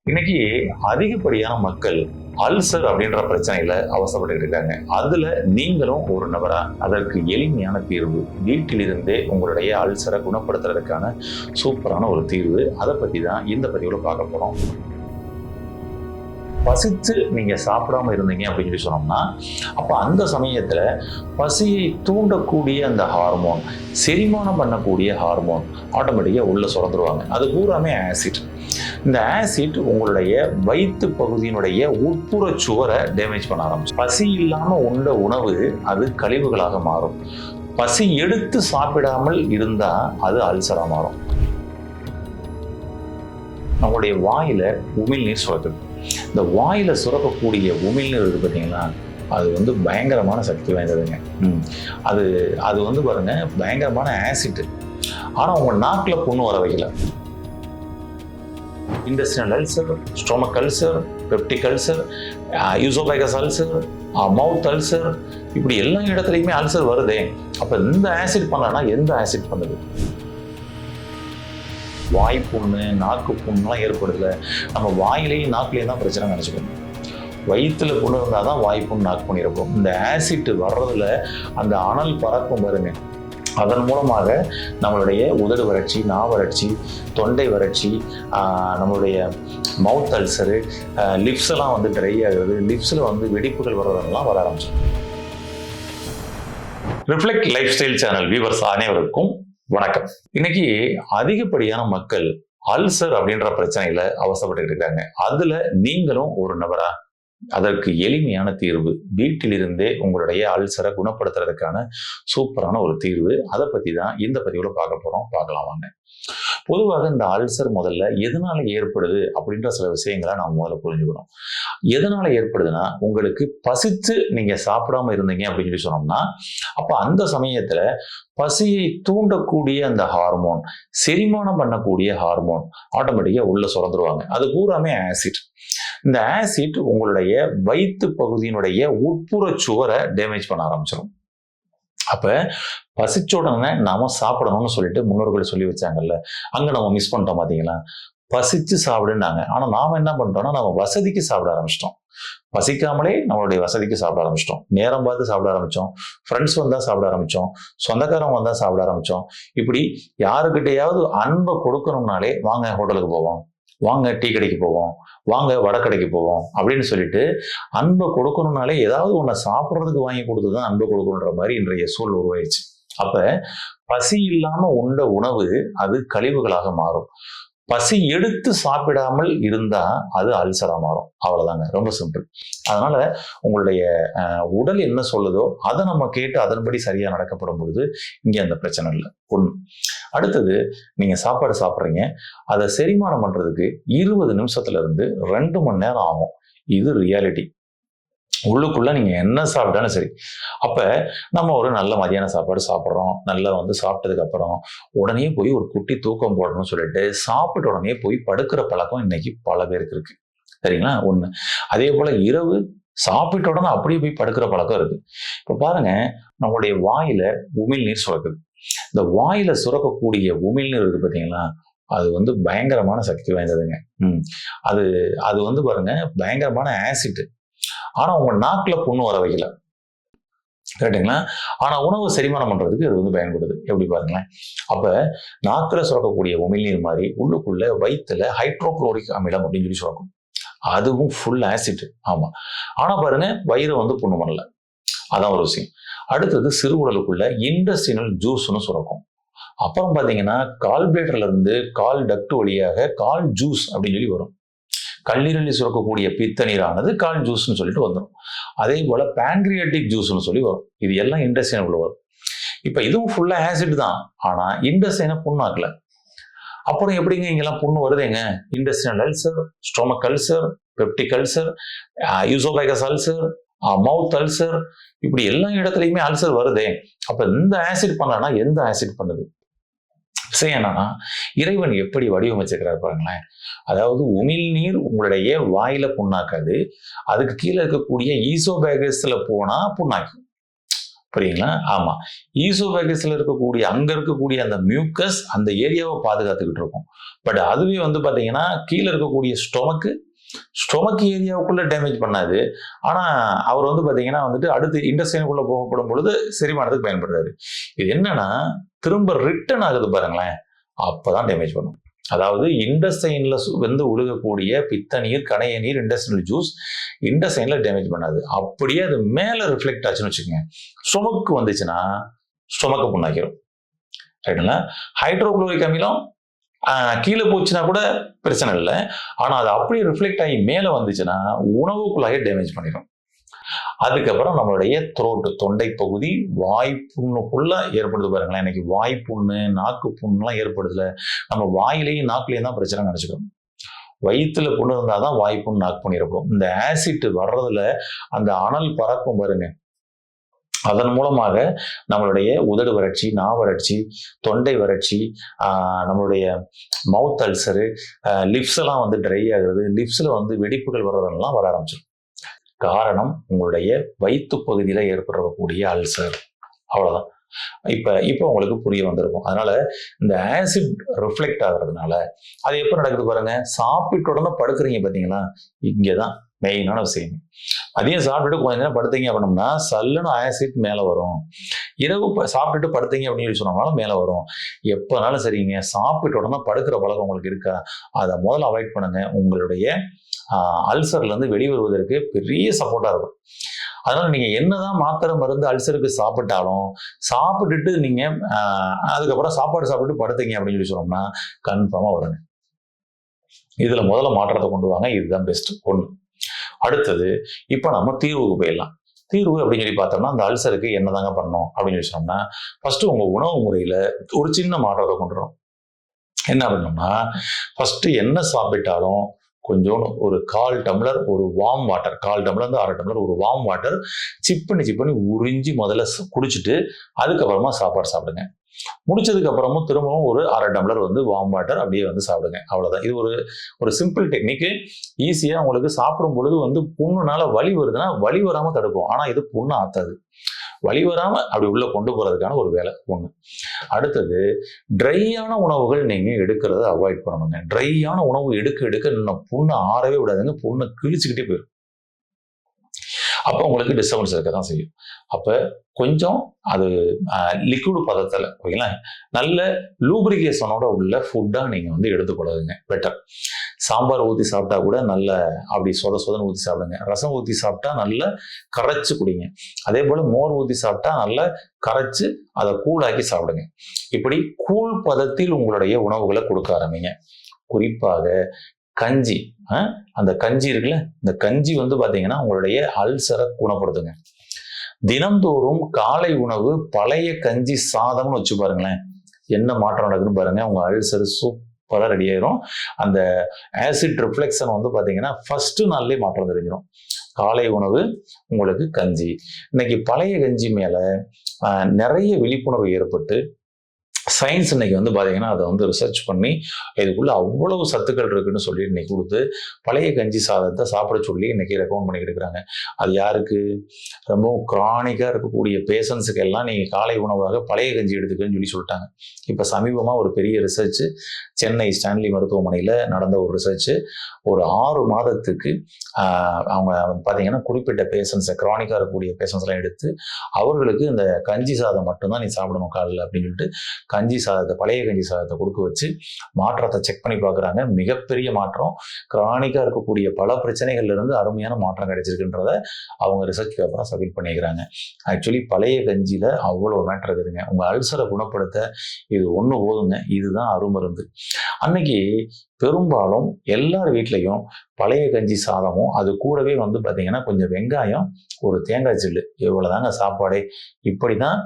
இன்னைக்கு அதிகப்படியான மக்கள் அல்சர் அப்படின்ற பிரச்சனையில அவசரப்பட்டு இருக்காங்க. அதுல நீங்களும் ஒரு நபரா அதற்கு எளிமையான தீர்வு, வீட்டிலிருந்தே உங்களுடைய அல்சரை குணப்படுத்துறதுக்கான சூப்பரான ஒரு தீர்வு. அதை பத்தி தான் இந்த பதிவுல பார்க்க போறோம். பசித்து நீங்க சாப்பிடாம இருந்தீங்க அப்படின்னு சொல்லி சொன்னோம்னா, அப்ப அந்த சமயத்துல பசியை தூண்டக்கூடிய அந்த ஹார்மோன், செரிமானம் பண்ணக்கூடிய ஹார்மோன் ஆட்டோமேட்டிக்கா உள்ள சுரந்துருவாங்க. அது பூராமே ஆசிட். இந்த ஆசிட் உங்களுடைய வயிற்று பகுதியினுடைய உட்புற சுவரை டேமேஜ் பண்ண ஆரம்பிச்சு. பசி இல்லாம உண்ட உணவு அது கழிவுகளாக மாறும். பசி எடுத்து சாப்பிடாமல் இருந்தா அது அல்சரா மாறும். நம்மளுடைய வாயில உமிழ்நீர் சுரக்குது. இந்த வாயில சுரக்கக்கூடிய உமிழ்நீர் இருக்கு பார்த்தீங்களா, அது பயங்கரமான சக்தி வாய்ந்ததுங்க. அது பாருங்க பயங்கரமான ஆசிட். ஆனா உங்க நாக்குல புண்ணு வர வைக்கல. Intestinal ulcer, stomach ulcer, peptic ulcer, oesophagus ulcer, mouth ulcer, இப்படி எல்லா இடத்துலையுமே அல்சர் வருதே. அப்ப இந்த ஆசிட் பண்ணலன்னா எந்த ஆசிட் பண்ணுது? வாய் புண்ணு, நாக்கு புண்ணுலாம் ஏற்படுதுல, நம்ம வாயிலையும் நாக்குலையும் தான் பிரச்சனை நினச்சிக்கணும். வயிற்றுல புண்ணு இருந்தால் தான் வாய் புண்ணு, நாக்கு புண்ணு இருக்கும். இந்த ஆசிட் வர்றதுல அந்த அனல் பறக்கும் பாருங்க, அதன் மூலமாக நம்மளுடைய உதடு வறட்சி, வறட்சி, தொண்டை வறட்சி, நம்மளுடைய மவுத் அல்சரு, லிப்ஸ் எல்லாம் ட்ரை ஆகுறது, லிப்ஸில் வெடிப்புகள் வர்றதெல்லாம் வர ஆரம்பிச்சிடும். Reflect life style channel viewers அனைவருக்கும் வணக்கம். இன்னைக்கு அதிகப்படியான மக்கள் அல்சர் அப்படின்ற பிரச்சனையில அவசரப்பட்டு இருக்காங்க. அதுல நீங்களும் ஒரு நபரா அதற்கு எளிமையான தீர்வு, வீட்டிலிருந்தே உங்களுடைய அல்சரை குணப்படுத்துறதுக்கான சூப்பரான ஒரு தீர்வு. அதை பத்தி தான் இந்த பதிவுல பார்க்க போறோம். பார்க்கலாம் வாங்க. பொதுவாக இந்த அல்சர் முதல்ல எதனால ஏற்படுது அப்படின்ற சில விஷயங்களை நாம் முதல்ல புரிஞ்சுக்கணும். எதனால ஏற்படுதுன்னா, உங்களுக்கு பசித்து நீங்க சாப்பிடாம இருந்தீங்க அப்படின்னு சொல்லி சொன்னோம்னா, அப்ப அந்த சமயத்துல பசியை தூண்டக்கூடிய அந்த ஹார்மோன், செரிமானம் பண்ணக்கூடிய ஹார்மோன் ஆட்டோமேட்டிக்கா உள்ள சுரந்துருவாங்க. அது பூராமே ஆசிட். இந்த ஆசிட் உங்களுடைய வயிற்று பகுதியினுடைய உட்புற சுவரை டேமேஜ் பண்ண ஆரம்பிச்சிடும். அப்ப பசிச்ச உடனே நாம சாப்பிடணும்னு சொல்லிட்டு முன்னோர்கள் சொல்லி வச்சாங்கல்ல, அங்க நம்ம மிஸ் பண்ணிட்டோம். பாத்தீங்களா, பசிச்சு சாப்பிடுனாங்க. ஆனா நாம என்ன பண்ணிட்டோம்னா, நம்ம வசதிக்கு சாப்பிட ஆரம்பிச்சிட்டோம். பசிக்காமலே நம்மளுடைய வசதிக்கு சாப்பிட ஆரம்பிச்சிட்டோம். நேரம் பார்த்து சாப்பிட ஆரம்பிச்சோம். ஃப்ரெண்ட்ஸ் வந்தா சாப்பிட ஆரம்பிச்சோம். சொந்தக்காரங்க வந்தா சாப்பிட ஆரம்பிச்சோம். இப்படி யாருக்கிட்டையாவது அன்பை கொடுக்கணும்னாலே வாங்க ஹோட்டலுக்கு போவோம், வாங்க டீ கடைக்கு போவோம், வாங்க வடை கடைக்கு போவோம் அப்படின்னு சொல்லிட்டு அன்பை கொடுக்கணும்னாலே ஏதாவது ஒன்றை சாப்பிட்றதுக்கு வாங்கி கொடுத்துதான் அன்பை கொடுக்கணுன்ற மாதிரி இன்றைய சூழல் உருவாயிடுச்சு. அப்ப பசி இல்லாம உண்ட உணவு அது கழிவுகளாக மாறும். பசி எடுத்து சாப்பிடாமல் இருந்தா அது அல்சரா மாறும். அவ்வளவுதாங்க, ரொம்ப சிம்பிள். அதனால உங்களுடைய உடல் என்ன சொல்லுதோ அதை நம்ம கேட்டு அதன்படி சரியா நடக்கப்படும் பொழுது இங்க அந்த பிரச்சனை இல்லை. ஒண்ணு. அடுத்தது, நீங்க சாப்பாடு சாப்பிட்றீங்க, அதை செரிமானம் பண்றதுக்கு 20 நிமிஷத்துல இருந்து 2 மணி நேரம் ஆகும். இது ரியாலிட்டி. உள்ளுக்குள்ள நீங்க என்ன சாப்பிட்டாலும் சரி. அப்ப நம்ம ஒரு நல்ல மதியான சாப்பாடு சாப்பிட்றோம், நல்லா சாப்பிட்டதுக்கு அப்புறம் உடனே போய் ஒரு குட்டி தூக்கம் போடணும்னு சொல்லிட்டு சாப்பிட்ட உடனே போய் படுக்கிற பழக்கம் இன்னைக்கு பல பேருக்கு இருக்கு. சரிங்களா? ஒண்ணு. அதே போல இரவு சாப்பிட்ட உடனே அப்படியே போய் படுக்கிற பழக்கம் இருக்கு. இப்ப பாருங்க, நம்மளுடைய வாயில உமிழ்நீர் சுரக்குது. இந்த வாயில சுரக்கக்கூடிய உமிழ்நீர் இருக்கு பார்த்தீங்களா, அது பயங்கரமான சக்தி வாய்ந்ததுங்க. அது அது பாருங்க பயங்கரமான ஆசிட். ஆனா உங்க நாக்குல புண்ணு வர வைக்கல. கரெக்டுங்களா? ஆனா உணவு செரிமானம் பண்றதுக்கு இது பயன்படுது. எப்படி பாருங்களேன். அப்ப நாக்குல சுரக்கக்கூடிய உமிழ்நீர் மாதிரி உள்ளுக்குள்ள வயிற்றுல ஹைட்ரோகுளோரிக் அமிலம் அப்படின்னு சொல்லி சுரக்கும். அதுவும் ஃபுல் ஆசிட். ஆமா. ஆனா பாருங்க, வயிறு புண்ணு பண்ணல. அதான் ஒரு விஷயம். அடுத்தது, சிறுகுடலுக்குள்ள இன்டெஸ்டினல் ஜூஸ்னு சுரக்கும். அப்புறம் பாத்தீங்கன்னா, கால் பிளேடர்ல இருந்து கால் டக்ட் வழியாக கால் ஜூஸ் அப்படின்னு சொல்லி வரும். கல்லீரலில் சுரக்கக்கூடிய பித்த நீரானது கால் ஜூஸ்னு சொல்லிட்டு வந்துடும். அதே போல பேன்கிரியாட்டிக் ஜூஸ்னு சொல்லி வரும். இது எல்லாம் இன்டெஸ்டைனுக்குள்ள வரும். இப்ப இதுவும் ஃபுல்லா ஆசிட் தான். ஆனா இன்டெஸ்டைனை புண்ணாக்கல. அப்புறம் எப்படிங்க இங்கெல்லாம் புண்ணு வருதுங்க? Intestinal ulcer, stomach ulcer, peptic ulcer, oesophagus ulcer, mouth ulcer, இப்படி எல்லா இடத்துலையுமே அல்சர் வருதே. அப்ப இந்த ஆசிட் பண்ணலன்னா எந்த ஆசிட் பண்ணுது? விஷயம் என்னன்னா, இறைவன் எப்படி வடிவமைச்சிருக்கிறார் பாருங்களேன். அதாவது உமிழ்நீர் உங்களுடைய வாயில புண்ணாக்காது, அதுக்கு கீழே இருக்கக்கூடிய ஈசோபேகஸ்ல போனா புண்ணாக்கும். புரியுங்களா? ஆமா. ஈசோபேகஸ்ல இருக்கக்கூடிய அங்க இருக்கக்கூடிய அந்த மியூக்கஸ் அந்த ஏரியாவை பாதுகாத்துக்கிட்டு இருக்கும். பட் அதுவே வந்து பாத்தீங்கன்னா கீழே இருக்கக்கூடிய ஸ்டொமக் ஏரியாவுக்குள்ள டேமேஜ் பண்ணாது. ஆனா அவர் வந்து பாத்தீங்கன்னா வந்துட்டு அடுத்து இன்டெஸ்டைனுக்குள்ள போகப்படும் பொழுது செரிமானத்துக்கு பயன்படுறாரு. இது என்னன்னா திரும்ப ரிட்டர்ன் ஆகுது பாருங்களேன், அப்பதான் டேமேஜ் பண்ணும். அதாவது இன்டெஸ்டைன்ல வந்து ஒழுகக்கூடிய பித்த நீர், கணைய நீர், இன்டெஸ்டைனல் ஜூஸ் இன்டெஸ்டைன்ல டேமேஜ் பண்ணாது. அப்படியே அது மேல ரிஃப்ளெக்ட் ஆச்சுன்னு வச்சுக்கோங்க, ஸ்டொமக்கு வந்துச்சுன்னா ஸ்டொமக்க புண்ணாக்கிடும். ரைட்டுங்களா? ஹைட்ரோகுளோரிக் அமிலம் கீழே போச்சுன்னா கூட பிரச்சனை இல்லை. ஆனா அது அப்படியே ரிஃப்ளெக்ட் ஆகி மேல வந்துச்சுன்னா உணவுக்குள்ளாக டேமேஜ் பண்ணிடும். அதுக்கப்புறம் நம்மளுடைய த்ரோட், தொண்டை பகுதி, வாய் புண்ணுக்குள்ள ஏற்படுது பாருங்களேன். இன்னைக்கு வாய் புண்ணு, நாக்கு புண்ணுலாம் ஏற்படுதுல, நம்ம வாயிலையும் நாக்குலையும் தான் பிரச்சனை நினைச்சுக்கிறோம். வயிற்றுல புண்ணு இருந்தாதான் வாய் புண்ணு, நாக்கு புண்ணு ஏற்படும். இந்த ஆசிட் வர்றதுல அந்த அனல் பறக்கும் பாருங்க, அதன் மூலமாக நம்மளுடைய உதடு வறட்சி, வறட்சி, தொண்டை வறட்சி, நம்மளுடைய மவுத் அல்சரு, லிப்ஸ் எல்லாம் வந்து ட்ரை ஆகுறது, லிப்ஸ்ல வந்து வெடிப்புகள் வர்றதெல்லாம் வர ஆரம்பிச்சிடும். காரணம் உங்களுடைய வயிற்று பகுதியில ஏற்படக்கூடிய அல்சர். அவ்வளவுதான். இப்ப உங்களுக்கு புரிய வந்திருக்கும். அதனால இந்த ஆசிட் ரிஃப்ளெக்ட் ஆகுறதுனால அது எப்ப நடக்குது பாருங்க, சாப்பிட்ட உடனே படுக்கிறீங்க பாத்தீங்களா, இங்கதான் மெயினான விஷயம். அதையும் சாப்பிட்டுட்டு கொஞ்ச நேரம் படுத்தீங்க அப்படின்னம்னா சல்லுன்னு ஆசிட் மேல வரும். இரவு சாப்பிட்டுட்டு படுத்தீங்க அப்படின்னு சொன்னாலும் மேல வரும். எப்பனாலும் சரிங்க, சாப்பிட்ட உடனே படுக்கிற பழக்கம் உங்களுக்கு இருக்கா, அதை முதல்ல அவாய்ட் பண்ணுங்க. உங்களுடைய அல்சர்ல இருந்து வெளிவருவதற்கு பெரிய சப்போர்ட்டா இருக்கும். அதனால நீங்க என்னதான் மாத்திரை மருந்து அல்சருக்கு சாப்பிட்டாலும் சாப்பிட்டுட்டு நீங்க அதுக்கப்புறம் சாப்பாடு சாப்பிட்டு படுத்தீங்க அப்படின்னு சொல்லி சொன்னோம்னா கன்ஃபார்மா வருங்க. இதுல முதல்ல மாற்றத்தை கொண்டு வாங்க. இதுதான் பெஸ்ட் ஒண்ணு. அடுத்தது இப்ப நம்ம தீர்வுக்கு போயிடலாம். தீர்வு அப்படின்னு சொல்லி பார்த்தோம்னா அந்த அல்சருக்கு என்னதாங்க பண்ணணும் அப்படின்னு சொல்லி சொன்னோம்னா, ஃபர்ஸ்ட் உங்க உணவு முறையில ஒரு சின்ன மாற்றத்தை கொண்டு வரும். என்ன பண்ணணும்னா, ஃபர்ஸ்ட் என்ன சாப்பிட்டாலும் கொஞ்சோண்டு ஒரு 1/4 டம்ளர் ஒரு வார்ம் வாட்டர், 1/4 டம்ளர் 1/2 டம்ளர் ஒரு வார்ம் வாட்டர் சிப் பண்ணி உறிஞ்சி முதல்ல குடிச்சிட்டு அதுக்கப்புறமா சாப்பாடு சாப்பிடுங்க. முடிச்சதுக்கு அப்புறமும் திரும்பவும் ஒரு 1/2 டம்ளர் வந்து வார்ம் வாட்டர் அப்படியே வந்து சாப்பிடுங்க. அவ்வளவுதான். இது ஒரு சிம்பிள் டெக்னிக். ஈஸியா உங்களுக்கு சாப்பிடும் பொழுது வந்து புண்ணுனால வலி வருதுன்னா வலி வராம தடுக்கும். ஆனா இது புண்ணு ஆத்தாது. வலி வராம அப்படி உள்ள கொண்டு போறதுக்கான ஒரு வேலை ஒண்ணு. அடுத்தது ட்ரையான உணவுகள் நீங்க எடுக்கிறத அவாய்ட் பண்ணணுங்க. ட்ரையான உணவு எடுக்க இன்னும் புண்ணு ஆறவே விடாதுங்க. புண்ணை கிழிச்சுக்கிட்டே போயிடும். அப்ப உங்களுக்கு டிஸ்டர்பன்ஸ் இருக்க தான் செய்யும். அப்ப கொஞ்சம் அது லிக்விட் பதத்துல ஓகேங்களா, நல்ல லூப்ரிகேஷனோட உள்ள ஃபுட்டா நீங்க வந்து எடுத்துக்கொள்ளுங்க பெட்டர். சாம்பார் ஊற்றி சாப்பிட்டா கூட நல்ல அப்படி சொதன்னு ஊற்றி சாப்பிடுங்க. ரசம் ஊற்றி சாப்பிட்டா நல்லா கரைச்சு குடிங்க. அதே போல மோர் ஊற்றி சாப்பிட்டா நல்லா கரைச்சு அதை கூழாக்கி சாப்பிடுங்க. இப்படி கூழ் பதத்தில் உங்களுடைய உணவுகளை கொடுக்க ஆரம்பிங்க. குறிப்பாக கஞ்சி, அந்த கஞ்சி இருக்குல்ல, இந்த கஞ்சி வந்து பாத்தீங்கன்னா உங்களுடைய அல்சரை குணப்படுத்துங்க. தினந்தோறும் காலை உணவு பழைய கஞ்சி சாதம்னு வச்சு பாருங்களேன், என்ன மாற்றம் நடக்குதுன்னு பாருங்க. உங்க அல்சர் சூப்பரா ரெடி ஆயிரும். அந்த ஆசிட் ரிஃப்ளெக்ஷன் வந்து பாத்தீங்கன்னா ஃபர்ஸ்ட் நாள்லயே மாற்றம் தெரிஞ்சிடும். காலை உணவு உங்களுக்கு கஞ்சி. இன்னைக்கு பழைய கஞ்சி மேல நிறைய விழிப்புணர்வு ஏற்பட்டு சயின்ஸ் இன்னைக்கு வந்து பாத்தீங்கன்னா அதை வந்து ரிசர்ச் பண்ணி இதுக்குள்ள அவ்வளவு சத்துக்கள் இருக்குன்னு சொல்லி இன்னைக்கு கொடுத்து பழைய கஞ்சி சாதத்தை சாப்பிட சொல்லி இன்னைக்கு ரெக்கமெண்ட் பண்ணிக்கிட்டு இருக்கிறாங்க. அது யாருக்கு, ரொம்பவும் கிரானிக்கா இருக்கக்கூடிய பேஷண்ட்ஸுக்கு எல்லாம் நீங்க காலை உணவாக பழைய கஞ்சி எடுத்துக்கன்னு சொல்லி சொல்லிட்டாங்க. இப்ப சமீபமா ஒரு பெரிய ரிசர்ச் சென்னை ஸ்டான்லி மருத்துவமனையில நடந்த ஒரு ரிசர்ச், ஒரு 6 மாதத்துக்கு அவங்க பாத்தீங்கன்னா குறிப்பிட்ட பேஷண்ட்ஸை, கிரானிக்கா இருக்கக்கூடிய பேஷண்ட்ஸ் எல்லாம் எடுத்து அவர்களுக்கு இந்த கஞ்சி சாதம் மட்டும்தான் நீ சாப்பிடணும் காலையில் அப்படின்னு சொல்லிட்டு கஞ்சி சாதத்தை, பழைய கஞ்சி சாதத்தை கொடுக்க வச்சு மாற்றத்தை செக் பண்ணி பார்க்குறாங்க. மிகப்பெரிய மாற்றம். கிரானிக்கா இருக்கக்கூடிய பல பிரச்சனைகள்ல இருந்து அருமையான மாற்றம் கிடைச்சிருக்குன்றத அவங்க ரிசர்ச் பேப்பரா சப்மிட் பண்ணிக்கிறாங்க. ஆக்சுவலி பழைய கஞ்சியில அவ்வளவு மேட்டர் இருக்குதுங்க. உங்க அல்சரை குணப்படுத்த இது ஒண்ணு போதுங்க. இதுதான் அருமருந்து. அன்னைக்கு பெரும்பாலும் எல்லார் வீட்லையும் பழைய கஞ்சி சாதமும் அது கூடவே வந்து பாத்தீங்கன்னா கொஞ்சம் வெங்காயம், ஒரு தேங்காய் சில்லு, இவ்வளவுதாங்க சாப்பாடே. இப்படிதான்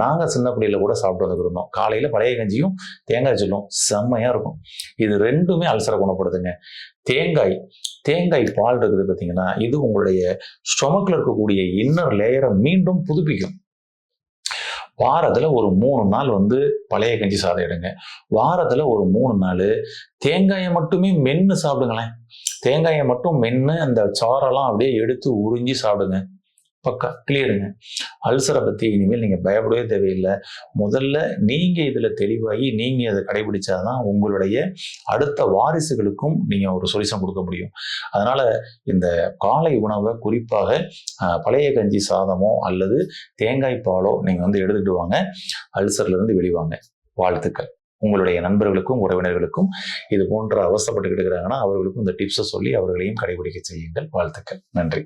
நாங்க சின்ன பிள்ளையில கூட சாப்பிட்டு வந்துருந்தோம். காலையில பழைய கஞ்சியும் தேங்காய் சில்லும் செம்மையா இருக்கும். இது ரெண்டுமே அல்சரை குணப்படுத்துங்க. தேங்காய் பால் இருக்குது பாத்தீங்கன்னா, இது உங்களுடைய ஸ்டொமக்ல இருக்கக்கூடிய இன்னர் லேயரை மீண்டும் புதுப்பிக்கும். வாரத்துல ஒரு 3 நாள் வந்து பழைய கஞ்சி சாதம் எடுங்க. வாரத்துல ஒரு 3 நாள் தேங்காயை மட்டுமே மென்னு சாப்பிடுங்களேன். தேங்காயை மட்டும் மென்னு அந்த சாரெல்லாம் அப்படியே எடுத்து உறிஞ்சி சாப்பிடுங்க. பக்கா கிளியருங்க. அல்சரை பத்தி இனிமேல் நீங்க பயப்படவே தேவையில்லை. முதல்ல நீங்க இதுல தெளிவாகி நீங்க அதை கடைபிடிச்சாதான் உங்களுடைய அடுத்த வாரிசுகளுக்கும் நீங்க ஒரு சொல்யூஷன் கொடுக்க முடியும். அதனால இந்த காலை உணவை குறிப்பாக பழைய கஞ்சி சாதமோ அல்லது தேங்காய் பாலோ நீங்க எடுத்துட்டு வாங்க. அல்சர்ல இருந்து வெளிவாங்க. வாழ்த்துக்கள். உங்களுடைய நண்பர்களுக்கும் உறவினர்களுக்கும் இது போன்ற அவசரப்பட்டுக்கிட்டு இருக்கிறாங்கன்னா அவர்களுக்கும் இந்த டிப்ஸை சொல்லி அவர்களையும் கடைபிடிக்க செய்யுங்கள். வாழ்த்துக்கள். நன்றி.